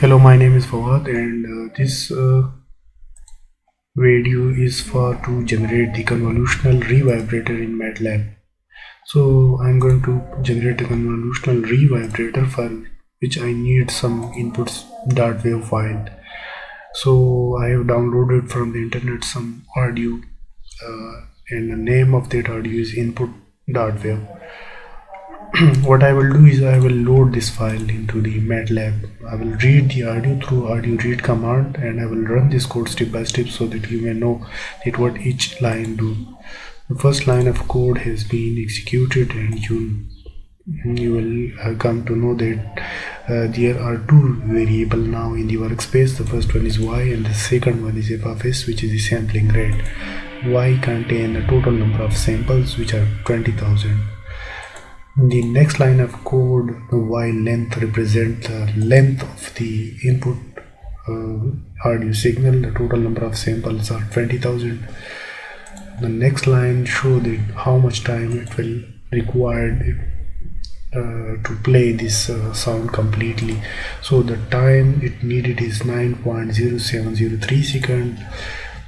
Hello, my name is Fawad, and this video is for to generate the convolutional revibrator in MATLAB. So I'm going to generate a convolutional revibrator for which I need some inputs.wav file. So I have downloaded from the internet some audio, and the name of that audio is input.wav. What I will do is I will load this file into the MATLAB. I will read the audio through audio read command, and I will run this code step by step so that you may know that what each line do. The first line of code has been executed, and you will come to know that there are two variables now in the workspace. The first one is y and the second one is f of s, which is the sampling rate. Y contain a total number of samples, which are 20,000. The next line of code, the y length, represents the length of the input audio signal. The total number of samples are 20,000. The next line shows that how much time it will require to play this sound completely. So the time it needed is 9.0703 seconds.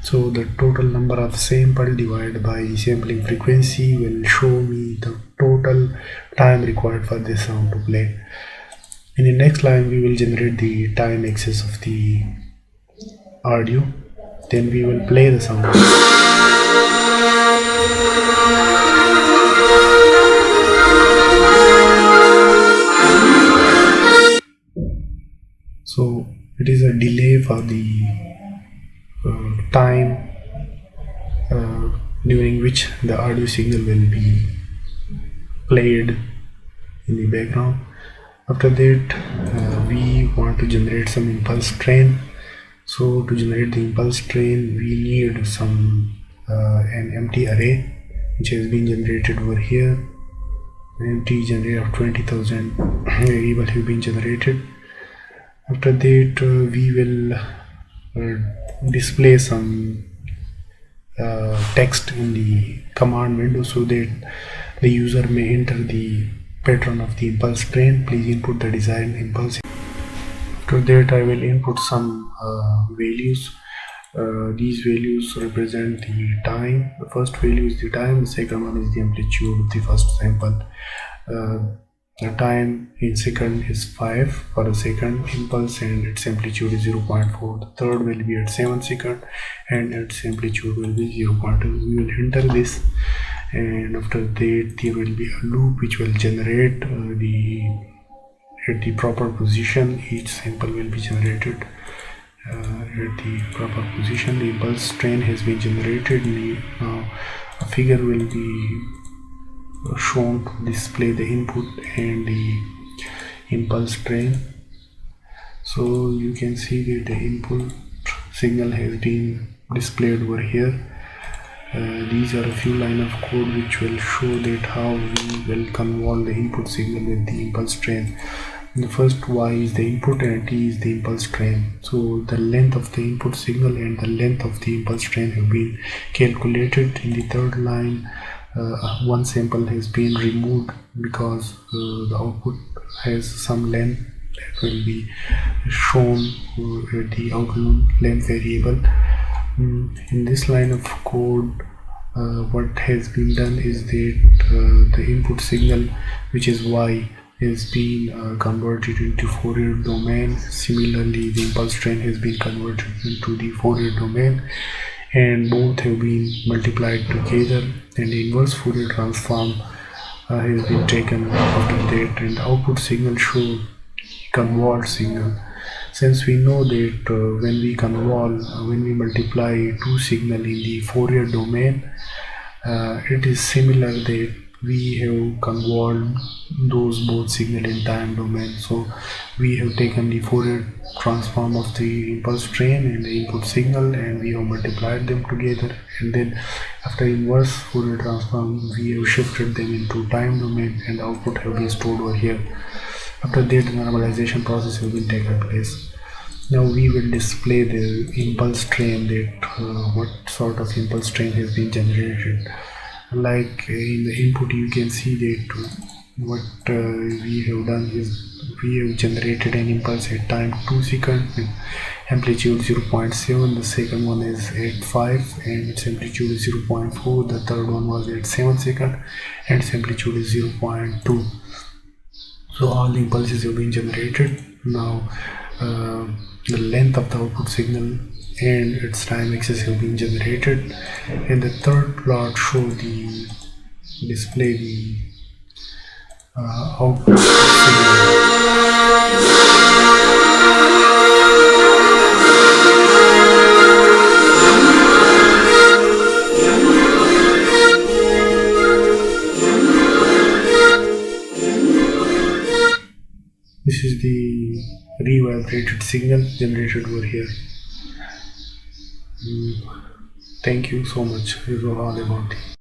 So the total number of sample divided by the sampling frequency will show me the total time required for this sound to play. In the next line we will generate the time axis of the audio. Then we will play the sound. So it is a delay for the time during which the audio signal will be played in the background. After that we want to generate some impulse train. So to generate the impulse train we need some an empty array which has been generated over here. An empty generator of 20,000 variable have been generated. After that we will display some text in the command window so that the user may enter the pattern of the impulse train. Please input the desired impulse. After that I will input some values. These values represent the time. The first value is the time, the second one is the amplitude of the first sample. The time in second is 5 for the second impulse, and its amplitude is 0.4. The third will be at 7 seconds, and its amplitude will be 0.2. We will enter this, and after that there will be a loop which will generate at the proper position. Each sample will be generated at the proper position. The impulse train has been generated. Now a figure will be shown to display the input and the impulse train. So you can see that the input signal has been displayed over here. These are a few lines of code which will show that how we will convolve the input signal with the impulse train. The first y is the input and t is the impulse train. So the length of the input signal and the length of the impulse train have been calculated. In the third line one sample has been removed because the output has some length that will be shown at the output length variable. In this line of code what has been done is that the input signal, which is y, has been converted into Fourier domain. Similarly the impulse train has been converted into the Fourier domain, and both have been multiplied together, and the inverse Fourier transform has been taken after that, and the output signal shows convolved signal. Since we know that when we convolve, when we multiply two signal in the Fourier domain, it is similar that we have convolved those both signal in time domain. So we have taken the Fourier transform of the impulse train and the input signal, and we have multiplied them together, and then after inverse Fourier transform we have shifted them into time domain, and the output have been stored over here. After that the normalization process has been taken place. Now we will display the impulse train, that what sort of impulse train has been generated. Like in the input you can see that what we have done is we have generated an impulse at time 2 seconds with amplitude 0.7. The second one is at 5 and its amplitude is 0.4. The third one was at 7 seconds and its amplitude is 0.2. So all the impulses have been generated. Now the length of the output signal and its time axis have been generated, and the third plot show the display the output signal. This is the revibrated signal generated over here. Thank you so much. This is all about it.